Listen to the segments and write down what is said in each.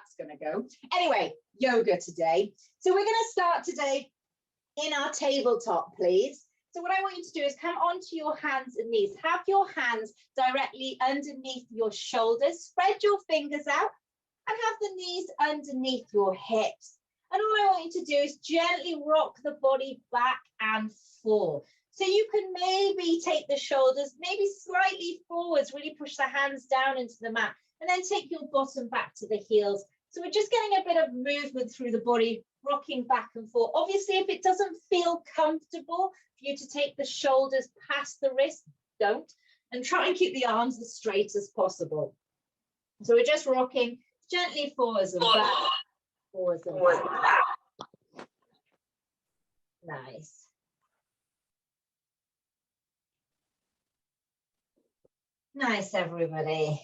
that's going to go. Anyway, yoga today. So we're going to start today in our tabletop, please. So what I want you to do is come onto your hands and knees. Have your hands directly underneath your shoulders. Spread your fingers out and have the knees underneath your hips. And all I want you to do is gently rock the body back and forth. So you can maybe take the shoulders, maybe slightly forwards, really push the hands down into the mat, and then take your bottom back to the heels. So we're just getting a bit of movement through the body, rocking back and forth. Obviously, if it doesn't feel comfortable for you to take the shoulders past the wrist, don't. And try and keep the arms as straight as possible. So we're just rocking gently forwards and back, forwards and back. Nice. Nice, everybody.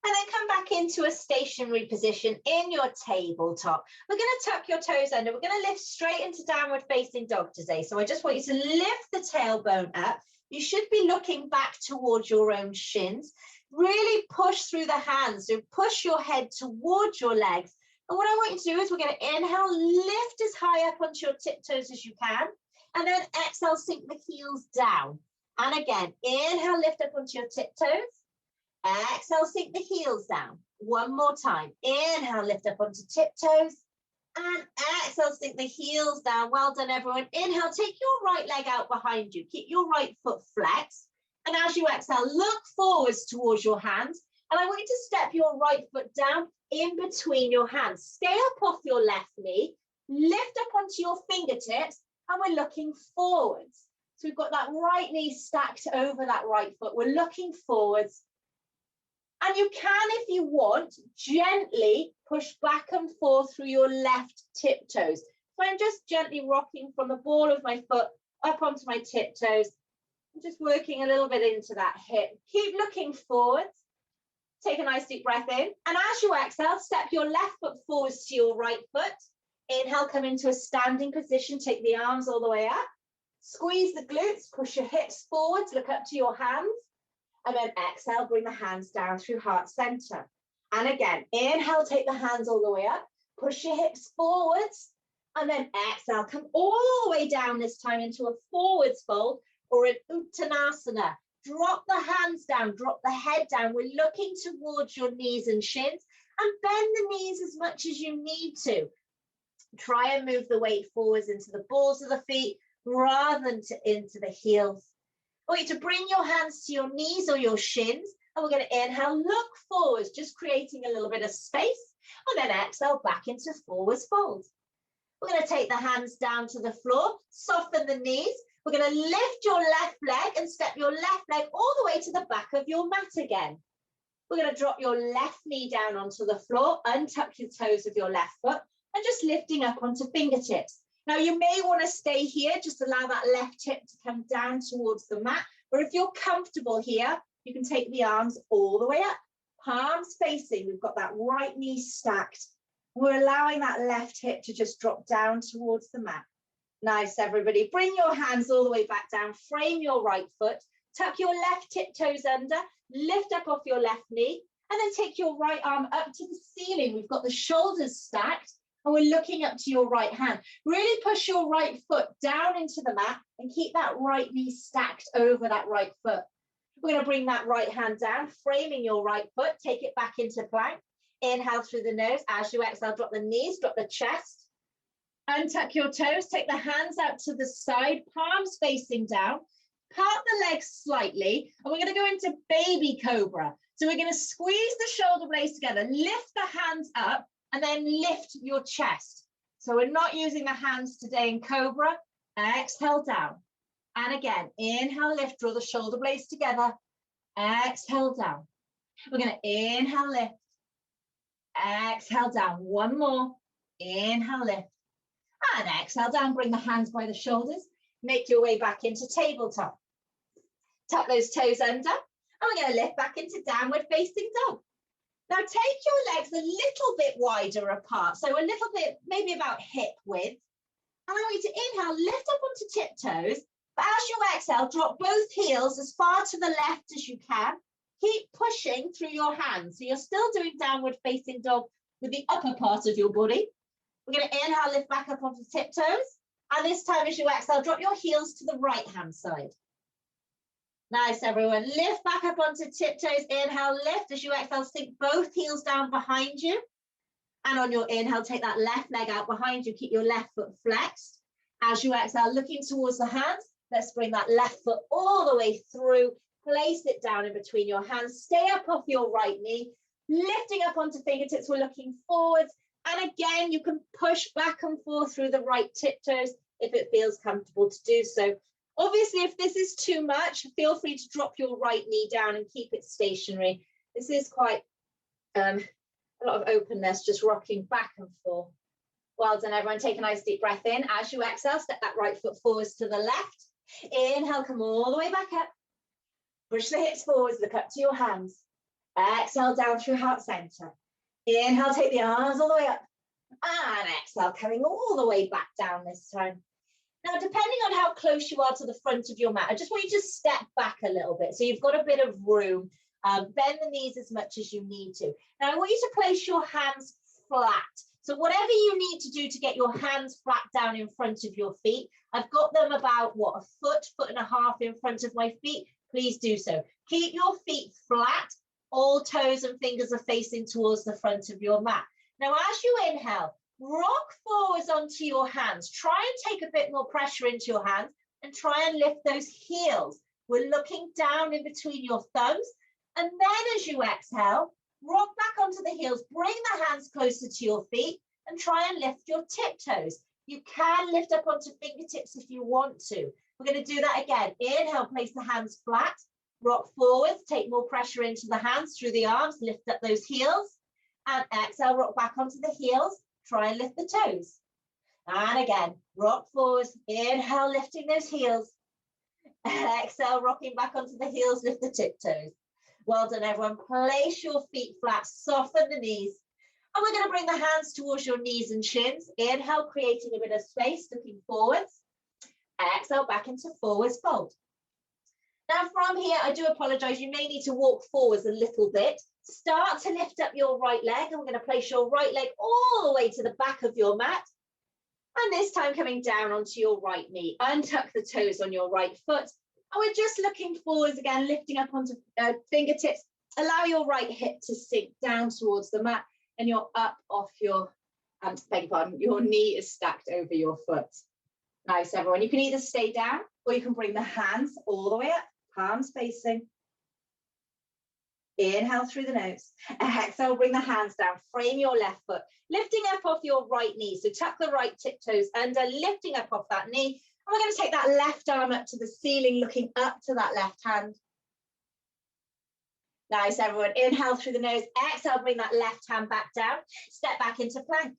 And then come back into a stationary position in your tabletop. We're going to tuck your toes under. We're going to lift straight into downward facing dog today. So I just want you to lift the tailbone up. You should be looking back towards your own shins. Really push through the hands. So push your head towards your legs. And what I want you to do is we're going to inhale, lift as high up onto your tiptoes as you can. And then exhale, sink the heels down. And again, inhale, lift up onto your tiptoes. Exhale, sink the heels down. One more time. Inhale, lift up onto tiptoes. And exhale, sink the heels down. Well done, everyone. Inhale, take your right leg out behind you. Keep your right foot flexed. And as you exhale, look forwards towards your hands. And I want you to step your right foot down in between your hands. Stay up off your left knee. Lift up onto your fingertips. And we're looking forwards. So we've got that right knee stacked over that right foot. We're looking forwards. And you can, if you want, gently push back and forth through your left tiptoes. So I'm just gently rocking from the ball of my foot up onto my tiptoes. I'm just working a little bit into that hip. Keep looking forwards. Take a nice deep breath in. And as you exhale, step your left foot forwards to your right foot. Inhale, come into a standing position. Take the arms all the way up. Squeeze the glutes, push your hips forwards, look up to your hands. And then exhale, bring the hands down through heart center. And again, inhale, take the hands all the way up, push your hips forwards. And then exhale, come all the way down this time into a forwards fold or an Uttanasana. Drop the hands down, drop the head down. We're looking towards your knees and shins and bend the knees as much as you need to. Try and move the weight forwards into the balls of the feet rather than into the heels. I want you to bring your hands to your knees or your shins, and we're going to inhale, look forwards, just creating a little bit of space, and then exhale back into forwards fold. We're going to take the hands down to the floor, soften the knees. We're going to lift your left leg and step your left leg all the way to the back of your mat again. We're going to drop your left knee down onto the floor, untuck your toes of your left foot, and just lifting up onto fingertips. Now, you may want to stay here, just allow that left hip to come down towards the mat. Or if you're comfortable here, you can take the arms all the way up, palms facing. We've got that right knee stacked. We're allowing that left hip to just drop down towards the mat. Nice, everybody. Bring your hands all the way back down. Frame your right foot. Tuck your left tiptoes under. Lift up off your left knee. And then take your right arm up to the ceiling. We've got the shoulders stacked. And we're looking up to your right hand. Really push your right foot down into the mat and keep that right knee stacked over that right foot. We're going to bring that right hand down, framing your right foot. Take it back into plank. Inhale through the nose. As you exhale, drop the knees, drop the chest. Untuck your toes. Take the hands out to the side, palms facing down. Part the legs slightly. And we're going to go into baby cobra. So we're going to squeeze the shoulder blades together. Lift the hands up. And then lift your chest. So we're not using the hands today in cobra. Exhale down. And again, inhale, lift, draw the shoulder blades together. Exhale down. We're going to inhale, lift. Exhale down. One more. Inhale, lift. And exhale down. Bring the hands by the shoulders. Make your way back into tabletop. Tuck those toes under. And we're going to lift back into downward facing dog. Now take your legs a little bit wider apart, so a little bit, maybe about hip width. And I want you to inhale, lift up onto tiptoes, but as you exhale, drop both heels as far to the left as you can. keep pushing through your hands. So you're still doing downward facing dog with the upper part of your body. We're going to inhale, lift back up onto tiptoes. And this time as you exhale, drop your heels to the right-hand side. Nice, everyone. Lift back up onto tiptoes. Inhale, lift. As you exhale, sink both heels down behind you. And on your inhale, take that left leg out behind you. Keep your left foot flexed. As you exhale, looking towards the hands, let's bring that left foot all the way through. Place it down in between your hands. Stay up off your right knee. Lifting up onto fingertips, we're looking forwards. And again, you can push back and forth through the right tiptoes if it feels comfortable to do so. Obviously, if this is too much, feel free to drop your right knee down and keep it stationary. This is quite a lot of openness, just rocking back and forth. Well done, everyone. Take a nice deep breath in. As you exhale, step that right foot forwards to the left. Inhale, come all the way back up. Push the hips forwards, look up to your hands. Exhale down through heart center. Inhale, take the arms all the way up. And exhale, coming all the way back down this time. Now, depending on how close you are to the front of your mat, I just want you to step back a little bit. So you've got a bit of room. Bend the knees as much as you need to. Now, I want you to place your hands flat. So whatever you need to do to get your hands flat down in front of your feet, I've got them about, a foot and a half in front of my feet. Please do so. Keep your feet flat. All toes and fingers are facing towards the front of your mat. Now, as you inhale, rock forwards onto your hands. Try and take a bit more pressure into your hands and try and lift those heels. We're looking down in between your thumbs. And then as you exhale, rock back onto the heels, bring the hands closer to your feet and try and lift your tiptoes. You can lift up onto fingertips if you want to. We're going to do that again. Inhale, place the hands flat, rock forwards, take more pressure into the hands through the arms, lift up those heels. And exhale, rock back onto the heels, try and lift the toes. And again, rock forwards, inhale, lifting those heels. Exhale, rocking back onto the heels, lift the tiptoes. Well done, everyone. Place your feet flat, soften the knees. And we're going to bring the hands towards your knees and shins. Inhale, creating a bit of space, looking forwards. Exhale, back into forwards fold. Now from here, I do apologize. You may need to walk forwards a little bit. Start to lift up your right leg. And we're going to place your right leg all the way to the back of your mat. And this time coming down onto your right knee. Untuck the toes on your right foot. And we're just looking forwards again, lifting up onto fingertips. Allow your right hip to sink down towards the mat and you're up off your, beg your pardon, your knee is stacked over your foot. Nice, everyone. You can either stay down or you can bring the hands all the way up, palms facing. Inhale through the nose. Exhale, bring the hands down. Frame your left foot, lifting up off your right knee. So tuck the right tiptoes under, lifting up off that knee. And we're going to take that left arm up to the ceiling, looking up to that left hand. Nice, everyone. Inhale through the nose. Exhale, bring that left hand back down. Step back into plank.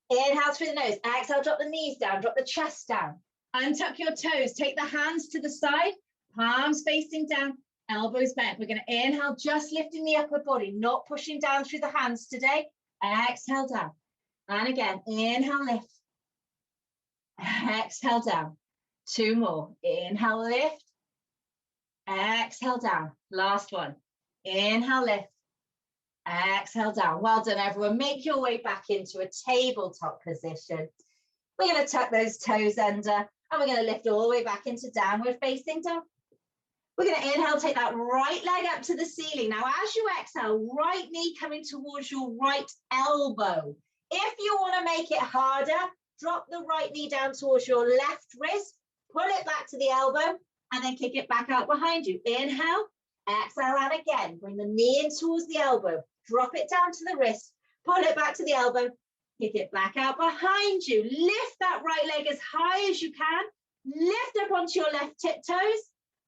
Inhale through the nose. Exhale, drop the knees down, drop the chest down. Untuck your toes. Take the hands to the side, palms facing down, elbows bent. We're going to inhale, just lifting the upper body, not pushing down through the hands today. Exhale down. And again, inhale, lift. Exhale down. Two more. Inhale, lift. Exhale down. Last one. Inhale, lift. Exhale down. Well done, everyone. Make your way back into a tabletop position. We're going to tuck those toes under and we're going to lift all the way back into downward facing dog. We're going to inhale, take that right leg up to the ceiling. Now, as you exhale, right knee coming towards your right elbow. If you want to make it harder, drop the right knee down towards your left wrist, pull it back to the elbow, and then kick it back out behind you. Inhale, exhale, and again, bring the knee in towards the elbow, drop it down to the wrist, pull it back to the elbow, kick it back out behind you. Lift that right leg as high as you can, lift up onto your left tiptoes,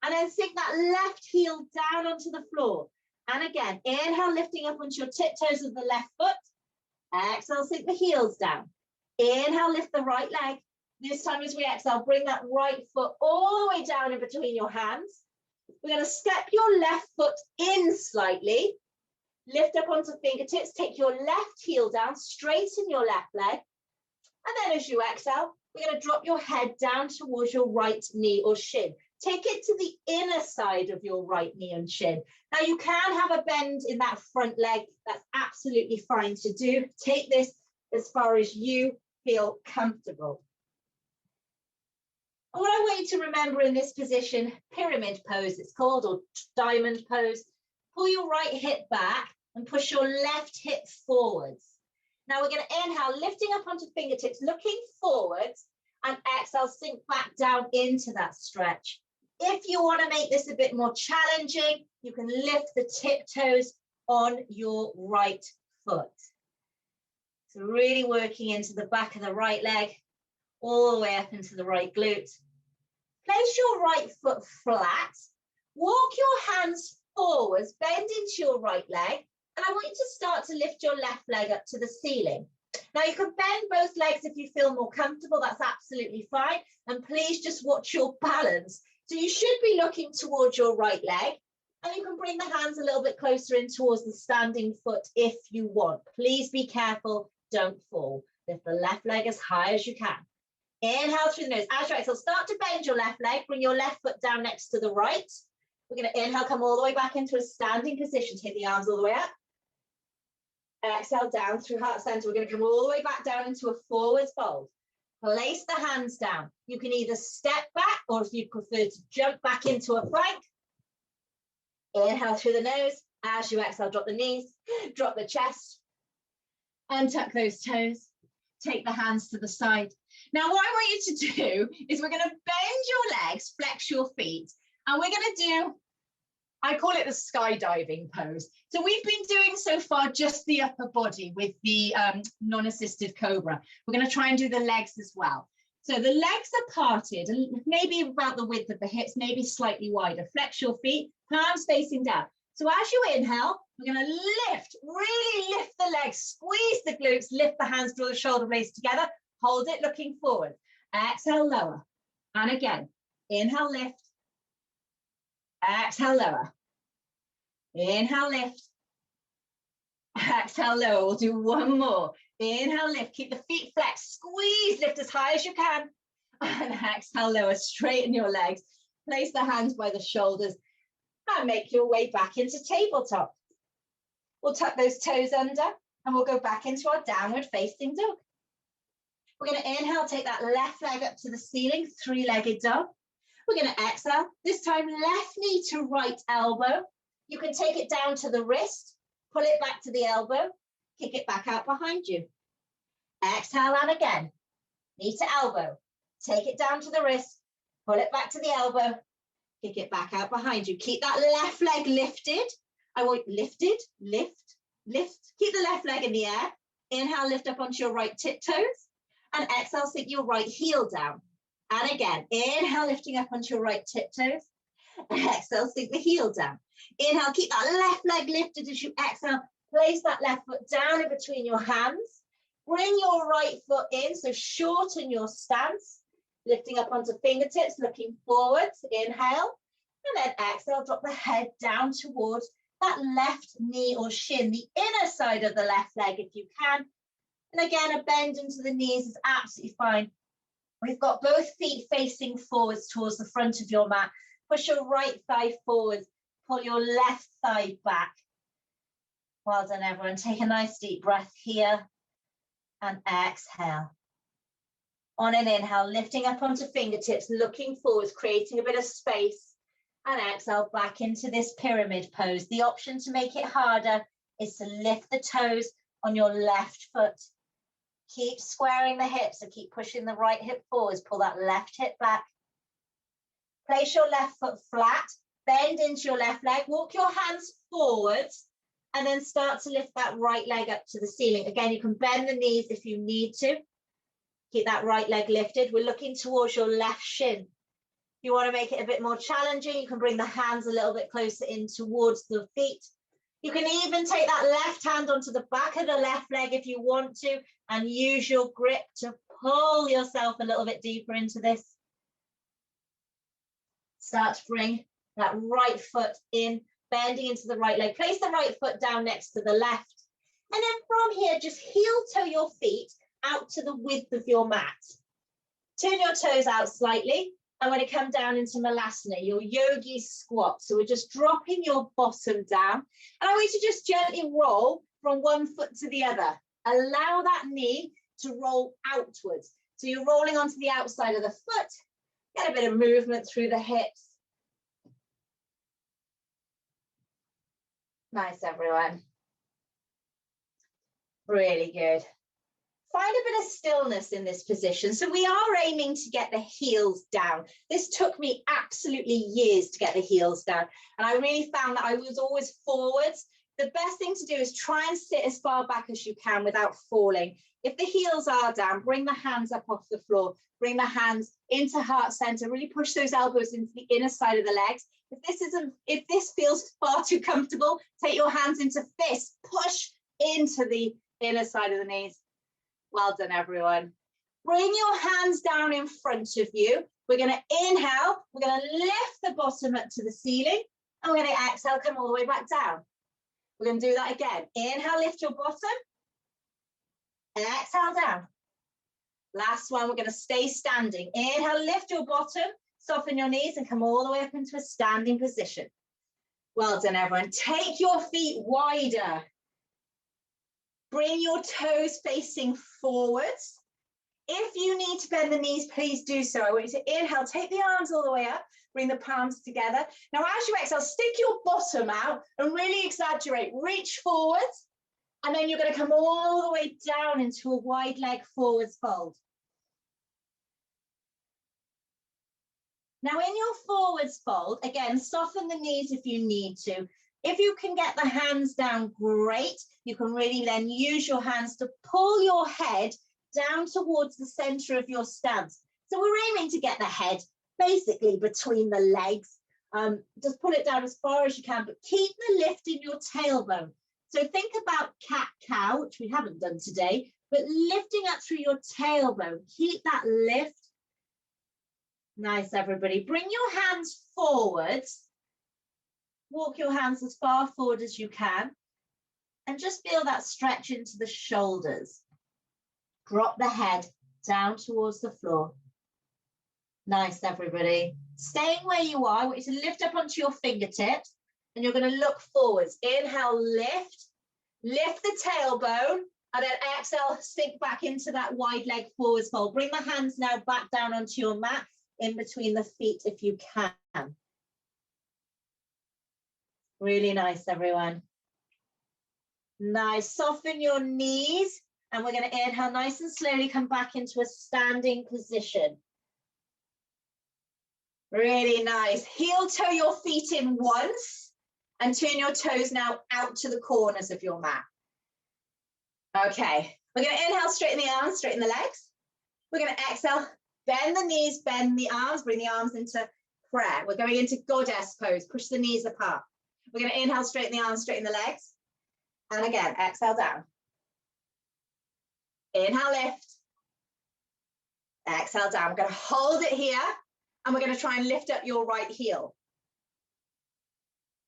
and then sink that left heel down onto the floor. And again, inhale, lifting up onto your tiptoes of the left foot. Exhale, sink the heels down. Inhale, lift the right leg. This time as we exhale, bring that right foot all the way down in between your hands. We're going to step your left foot in slightly. Lift up onto fingertips. Take your left heel down, straighten your left leg. And then as you exhale, we're going to drop your head down towards your right knee or shin. take it to the inner side of your right knee and shin. Now you can have a bend in that front leg. That's absolutely fine to do. Take this as far as you feel comfortable. And what I want you to remember in this position, pyramid pose it's called, or diamond pose, pull your right hip back and push your left hip forwards. Now we're going to inhale, lifting up onto fingertips, looking forwards, and exhale, sink back down into that stretch. If you want to make this a bit more challenging, you can lift the tiptoes on your right foot. So really working into the back of the right leg, all the way up into the right glute. Place your right foot flat, walk your hands forwards, bend into your right leg, and I want you to start to lift your left leg up to the ceiling. Now you can bend both legs if you feel more comfortable, that's absolutely fine. And please just watch your balance. So you should be looking towards your right leg, and you can bring the hands a little bit closer in towards the standing foot if you want. Please be careful, don't fall. Lift the left leg as high as you can. Inhale through the nose. As you exhale, start to bend your left leg, bring your left foot down next to the right. We're going to inhale, come all the way back into a standing position, take the arms all the way up. Exhale down through heart center. We're going to come all the way back down into a forwards fold. Place the hands down. You can either step back, or if you prefer to jump back into a plank. Inhale through the nose. As you exhale, drop the knees, drop the chest, untuck those toes. Take the hands to the side. Now what I want you to do is we're going to bend your legs, flex your feet, and we're going to do, I call it the skydiving pose. So we've been doing so far just the upper body with the non-assisted cobra. We're going to try and do the legs as well. So the legs are parted, maybe about the width of the hips, maybe slightly wider. Flex your feet, palms facing down. So as you inhale, we're going to lift, really lift the legs, squeeze the glutes, lift the hands, draw the shoulder blades together, hold it looking forward. Exhale, lower. And again, inhale, lift. Exhale, lower. Inhale, lift. Exhale, lower. We'll do one more. Inhale, lift. Keep the feet flexed. Squeeze, lift as high as you can. And exhale, lower. Straighten your legs. Place the hands by the shoulders and make your way back into tabletop. We'll tuck those toes under and we'll go back into our downward facing dog. We're going to inhale, take that left leg up to the ceiling, three-legged dog. We're going to exhale, this time left knee to right elbow. You can take it down to the wrist, pull it back to the elbow, kick it back out behind you. Exhale, and again, knee to elbow, take it down to the wrist, pull it back to the elbow, kick it back out behind you. Keep that left leg lifted. I want lifted, lift, lift. Keep the left leg in the air. Inhale, lift up onto your right tiptoes. And exhale, sink your right heel down. And again, inhale, lifting up onto your right tiptoes. Exhale, sink the heel down. Inhale, keep that left leg lifted as you exhale. Place that left foot down in between your hands. Bring your right foot in, so shorten your stance. Lifting up onto fingertips, looking forwards. Inhale. And then exhale, drop the head down towards that left knee or shin, the inner side of the left leg if you can. And again, a bend into the knees is absolutely fine. We've got both feet facing forwards towards the front of your mat. Push your right thigh forwards, pull your left thigh back. Well done, everyone. Take a nice deep breath here and exhale. On an inhale, lifting up onto fingertips, looking forwards, creating a bit of space. And exhale back into this pyramid pose. The option to make it harder is to lift the toes on your left foot. Keep squaring the hips and keep pushing the right hip forwards. Pull that left hip back. Place your left foot flat. Bend into your left leg. Walk your hands forwards and then start to lift that right leg up to the ceiling. Again, you can bend the knees if you need to. Keep that right leg lifted. We're looking towards your left shin. If you want to make it a bit more challenging, you can bring the hands a little bit closer in towards the feet. You can even take that left hand onto the back of the left leg if you want to, and use your grip to pull yourself a little bit deeper into this. Start to bring that right foot in, bending into the right leg. Place the right foot down next to the left. And then from here, just heel toe your feet out to the width of your mat. Turn your toes out slightly I'm going to come down into Malasana, your yogi squat. So we're just dropping your bottom down. And I want you to just gently roll from one foot to the other. Allow that knee to roll outwards. So you're rolling onto the outside of the foot. Get a bit of movement through the hips. Nice, everyone. Really good. Find a bit of stillness in this position. So we are aiming to get the heels down. This took me absolutely years to get the heels down. And I really found that I was always forwards. The best thing to do is try and sit as far back as you can without falling. If the heels are down, bring the hands up off the floor. Bring the hands into heart center. Really push those elbows into the inner side of the legs. If this feels far too comfortable, take your hands into fists. Push into the inner side of the knees. Well done, everyone. Bring your hands down in front of you. We're going to inhale. We're going to lift the bottom up to the ceiling. And we're going to exhale, come all the way back down. We're going to do that again. Inhale, lift your bottom. Exhale, down. Last one, we're going to stay standing. Inhale, lift your bottom. Soften your knees and come all the way up into a standing position. Well done, everyone. Take your feet wider. Bring your toes facing forwards. If you need to bend the knees, please do so. I want you to inhale, take the arms all the way up, bring the palms together. Now, as you exhale, stick your bottom out and really exaggerate. Reach forwards, and then you're going to come all the way down into a wide leg forwards fold. Now, in your forwards fold, again, soften the knees if you need to. If you can get the hands down, great. You can really then use your hands to pull your head down towards the center of your stance. So we're aiming to get the head basically between the legs. Just pull it down as far as you can, but keep the lift in your tailbone. So think about cat-cow, which we haven't done today, but lifting up through your tailbone. Keep that lift. Nice, everybody. Bring your hands forwards. Walk your hands as far forward as you can. And just feel that stretch into the shoulders. Drop the head down towards the floor. Nice, everybody. Staying where you are, I want you to lift up onto your fingertips. And you're going to look forwards. Inhale, lift. Lift the tailbone. And then exhale, sink back into that wide leg forwards fold. Bring the hands now back down onto your mat, in between the feet if you can. Really nice, everyone. Nice. Soften your knees. And we're going to inhale nice and slowly, come back into a standing position. Really nice. Heel toe your feet in once and turn your toes now out to the corners of your mat. Okay. We're going to inhale, straighten the arms, straighten the legs. We're going to exhale, bend the knees, bend the arms, bring the arms into prayer. We're going into goddess pose. Push the knees apart. We're going to inhale, straighten the arms, straighten the legs. And again, exhale down. Inhale, lift. Exhale down. We're going to hold it here. And we're going to try and lift up your right heel.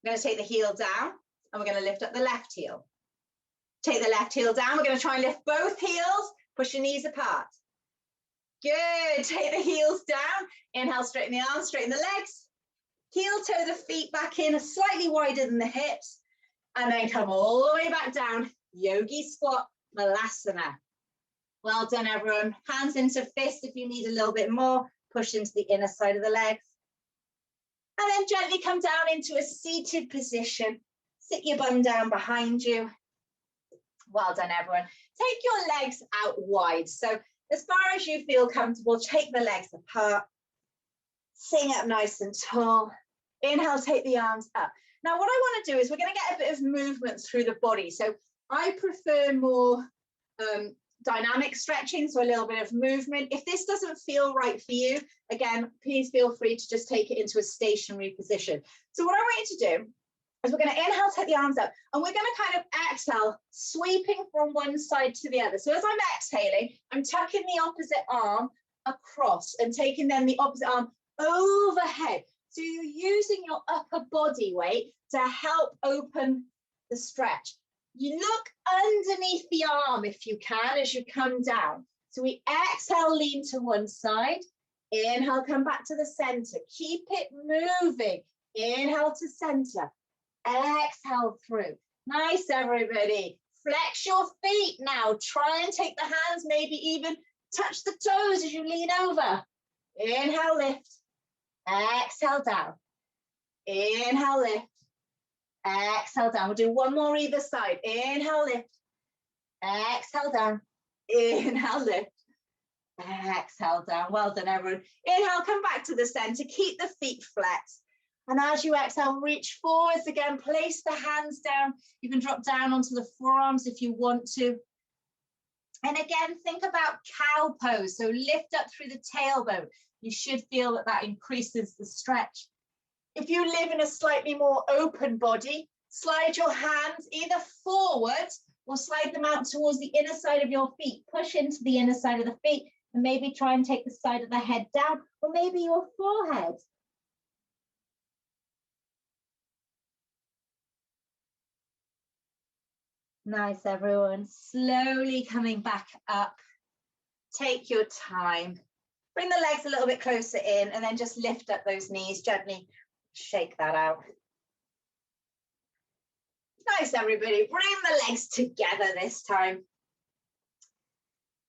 We're going to take the heel down. And we're going to lift up the left heel. Take the left heel down. We're going to try and lift both heels. Push your knees apart. Good. Take the heels down. Inhale, straighten the arms, straighten the legs. Heel toe the feet back in, slightly wider than the hips. And then come all the way back down. Yogi squat, Malasana. Well done, everyone. Hands into fists if you need a little bit more. Push into the inner side of the legs. And then gently come down into a seated position. Sit your bum down behind you. Well done, everyone. Take your legs out wide. So as far as you feel comfortable, take the legs apart. Sitting up nice and tall. Inhale, take the arms up. Now, what I want to do is we're going to get a bit of movement through the body. So I prefer more dynamic stretching, so a little bit of movement. If this doesn't feel right for you, again, please feel free to just take it into a stationary position. So what I want you to do is we're going to inhale, take the arms up, and we're going to kind of exhale, sweeping from one side to the other. So as I'm exhaling, I'm tucking the opposite arm across and taking then the opposite arm overhead. So you're using your upper body weight to help open the stretch. You look underneath the arm if you can as you come down. So we exhale, lean to one side. Inhale, come back to the center. Keep it moving. Inhale to center. Exhale through. Nice, everybody. Flex your feet now. Try and take the hands, maybe even touch the toes as you lean over. Inhale, lift. Exhale, down. Inhale, lift. Exhale, down. We'll do one more either side. Inhale, lift. Exhale, down. Inhale, lift. Exhale, down. Well done, everyone. Inhale, come back to the center. Keep the feet flexed. And as you exhale, reach forwards again. Place the hands down. You can drop down onto the forearms if you want to. And again, think about cow pose. So lift up through the tailbone. You should feel that that increases the stretch. If you live in a slightly more open body, slide your hands either forward or slide them out towards the inner side of your feet. Push into the inner side of the feet and maybe try and take the side of the head down, or maybe your forehead. Nice, everyone. Slowly coming back up. Take your time. Bring the legs a little bit closer in and then just lift up those knees. Gently shake that out. Nice, everybody. Bring the legs together this time.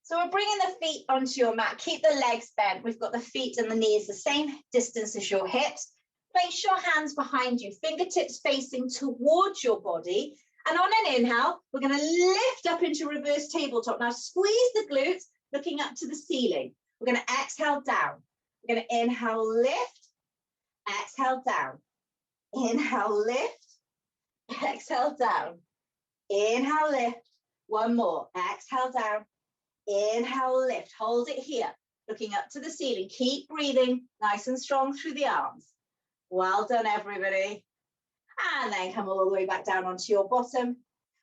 So we're bringing the feet onto your mat. Keep the legs bent. We've got the feet and the knees the same distance as your hips. Place your hands behind you, fingertips facing towards your body. And on an inhale, we're going to lift up into reverse tabletop. Now squeeze the glutes, looking up to the ceiling. We're going to exhale down. We're going to inhale, lift, exhale down. Inhale, lift, exhale down. Inhale, lift. One more. Exhale down. Inhale, lift. Hold it here, looking up to the ceiling. Keep breathing nice and strong through the arms. Well done, everybody. And then come all the way back down onto your bottom.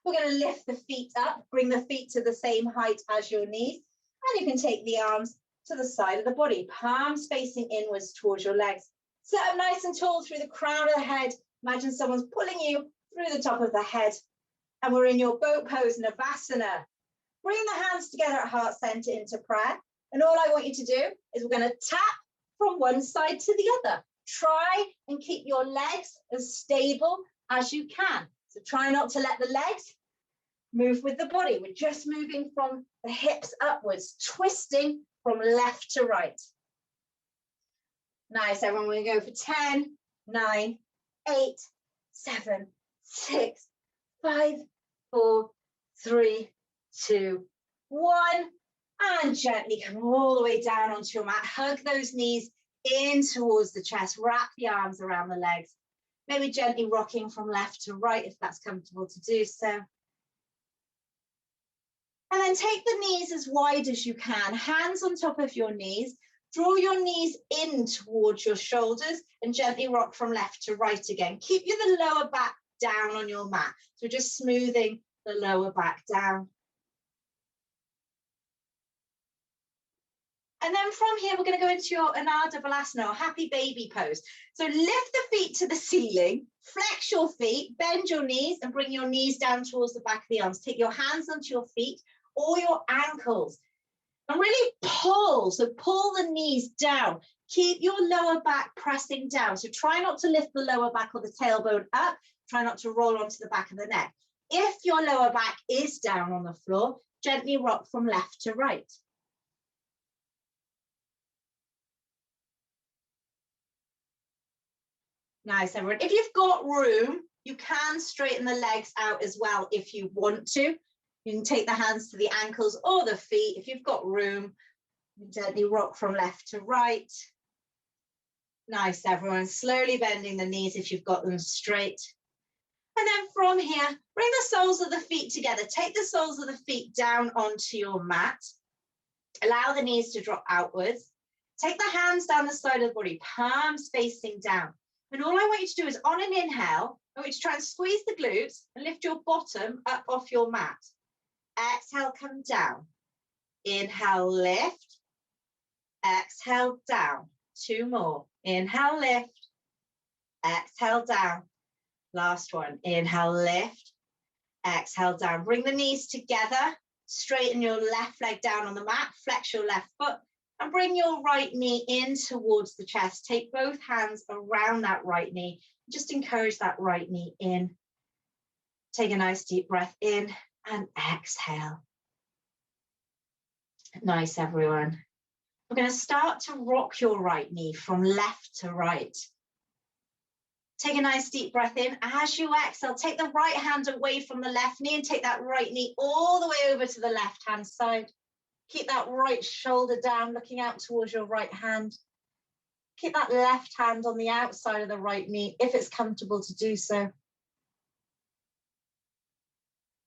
We're going to lift the feet up, bring the feet to the same height as your knees. And you can take the arms to the side of the body, palms facing inwards towards your legs. Sit up nice and tall through the crown of the head. Imagine someone's pulling you through the top of the head. And we're in your boat pose, Navasana. Bring the hands together at heart center into prayer. And all I want you to do is we're going to tap from one side to the other. Try and keep your legs as stable as you can. So try not to let the legs move with the body. We're just moving from the hips upwards, twisting from left to right. Nice, everyone. We're going to go for 10, 9, 8, 7, 6, 5, 4, 3, 2, 1. And gently come all the way down onto your mat. Hug those knees in towards the chest. Wrap the arms around the legs. Maybe gently rocking from left to right if that's comfortable to do so. And then take the knees as wide as you can. Hands on top of your knees. Draw your knees in towards your shoulders and gently rock from left to right again. Keep the lower back down on your mat. So just smoothing the lower back down. And then from here, we're going to go into your Anada Balasana, or happy baby pose. So lift the feet to the ceiling, flex your feet, bend your knees and bring your knees down towards the back of the arms. Take your hands onto your feet or your ankles and really pull. So pull the knees down. Keep your lower back pressing down. So try not to lift the lower back or the tailbone up. Try not to roll onto the back of the neck. If your lower back is down on the floor, gently rock from left to right. Nice, everyone. If you've got room, you can straighten the legs out as well if you want to. You can take the hands to the ankles or the feet. If you've got room, gently rock from left to right. Nice, everyone. Slowly bending the knees if you've got them straight. And then from here, bring the soles of the feet together. Take the soles of the feet down onto your mat. Allow the knees to drop outwards. Take the hands down the side of the body, palms facing down. And all I want you to do is on an inhale, I want you to try and squeeze the glutes and lift your bottom up off your mat. Exhale, come down. Inhale, lift. Exhale, down. 2 more. Inhale, lift. Exhale, down. Last one. Inhale, lift. Exhale, down. Bring the knees together. Straighten your left leg down on the mat. Flex your left foot And bring your right knee in towards the chest. Take both hands around that right knee. Just encourage that right knee in. Take a nice deep breath in and exhale. Nice, everyone. We're going to start to rock your right knee from left to right. Take a nice deep breath in. As you exhale, take the right hand away from the left knee and take that right knee all the way over to the left-hand side. Keep that right shoulder down, looking out towards your right hand. Keep that left hand on the outside of the right knee, if it's comfortable to do so.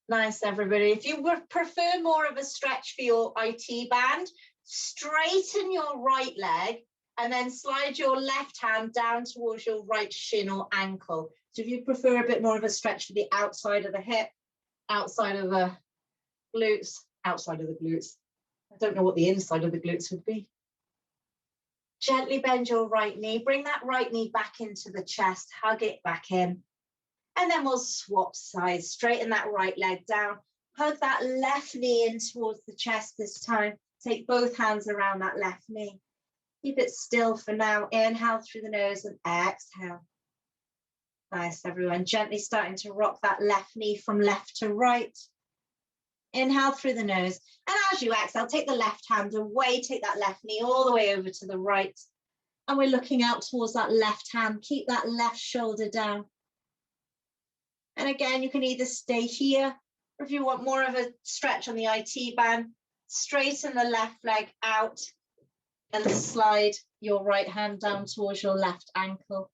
Nice, everybody. If you would prefer more of a stretch for your IT band, straighten your right leg and then slide your left hand down towards your right shin or ankle. So if you prefer a bit more of a stretch for the outside of the hip, outside of the glutes, outside of the glutes. I don't know what the inside of the glutes would be. Gently bend your right knee, bring that right knee back into the chest, hug it back in. And then we'll swap sides, straighten that right leg down, hug that left knee in towards the chest this time. Take both hands around that left knee. Keep it still for now. Inhale through the nose and exhale. Nice, everyone. Gently starting to rock that left knee from left to right. Inhale through the nose. And as you exhale, take the left hand away, take that left knee all the way over to the right. And we're looking out towards that left hand. Keep that left shoulder down. And again, you can either stay here, or if you want more of a stretch on the IT band, straighten the left leg out and slide your right hand down towards your left ankle.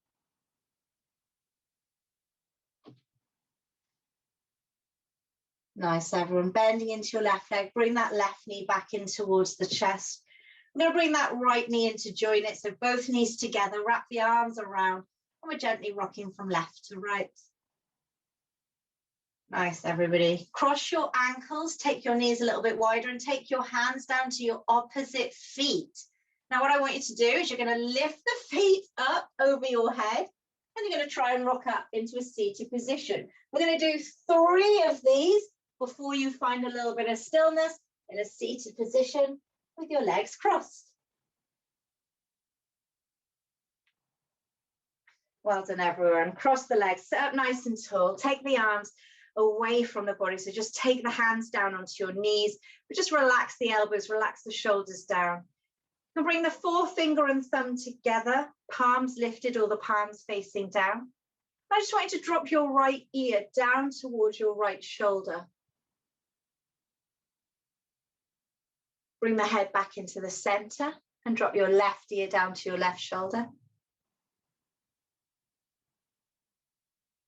Nice, everyone. Bending into your left leg, bring that left knee back in towards the chest. I'm going to bring that right knee in to join it. So both knees together, wrap the arms around, and we're gently rocking from left to right. Nice, everybody. Cross your ankles, take your knees a little bit wider and take your hands down to your opposite feet. Now, what I want you to do is you're going to lift the feet up over your head and you're going to try and rock up into a seated position. We're going to do 3 of these before you find a little bit of stillness in a seated position with your legs crossed. Well done, everyone. Cross the legs, sit up nice and tall, take the arms away from the body. So just take the hands down onto your knees, but just relax the elbows, relax the shoulders down. And bring the forefinger and thumb together, palms lifted or the palms facing down. I just want you to drop your right ear down towards your right shoulder. Bring the head back into the center and drop your left ear down to your left shoulder.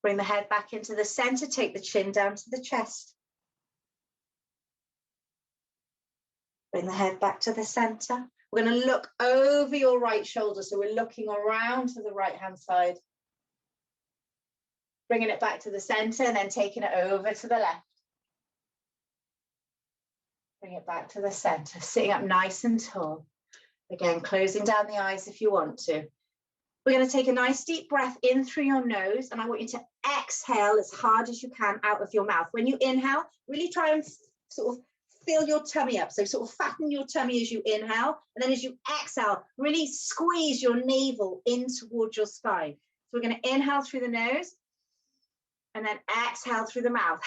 Bring the head back into the center, take the chin down to the chest. Bring the head back to the center. We're going to look over your right shoulder, so we're looking around to the right-hand side. Bringing it back to the center and then taking it over to the left. Bring it back to the center, sitting up nice and tall. Again, closing down the eyes if you want to. We're going to take a nice deep breath in through your nose, and I want you to exhale as hard as you can out of your mouth. When you inhale, really try and sort of fill your tummy up. So sort of fatten your tummy as you inhale, and then as you exhale, really squeeze your navel in towards your spine. So we're going to inhale through the nose, and then exhale through the mouth.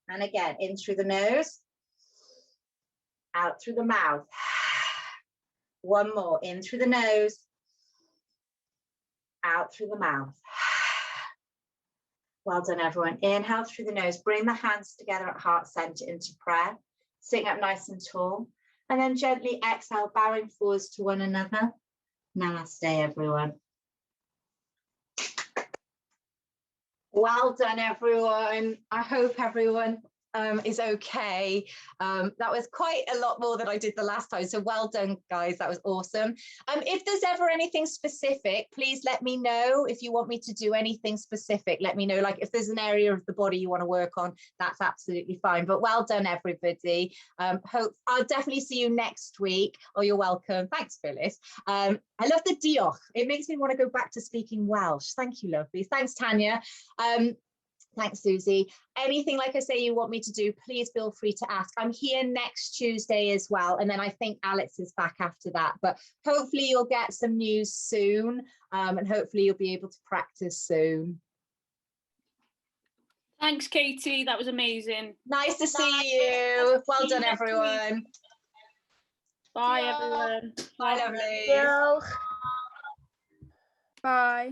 And again, in through the nose, out through the mouth. One more, in through the nose, out through the mouth. Well done, everyone. Inhale through the nose, bring the hands together at heart center into prayer, sitting up nice and tall, and then gently exhale, bowing forwards to one another. Namaste, everyone. Well done, everyone. I hope everyone is okay. That was quite a lot more than I did the last time. So well done, guys. That was awesome. If there's ever anything specific, please let me know. If you want me to do anything specific, let me know. Like if there's an area of the body you want to work on, that's absolutely fine. But well done, everybody. Hope I'll definitely see you next week. Oh, you're welcome. Thanks, Phyllis. I love the diolch. It makes me want to go back to speaking Welsh. Thank you, lovely. Thanks, Tanya. Thanks, Susie. Anything, like I say, you want me to do, please feel free to ask. I'm here next Tuesday as well. And then I think Alex is back after that. But hopefully you'll get some news soon. And hopefully you'll be able to practice soon. Thanks, Katie. That was amazing. Nice to see you. Well done, everyone. Bye, everyone. Bye, lovely. Bye.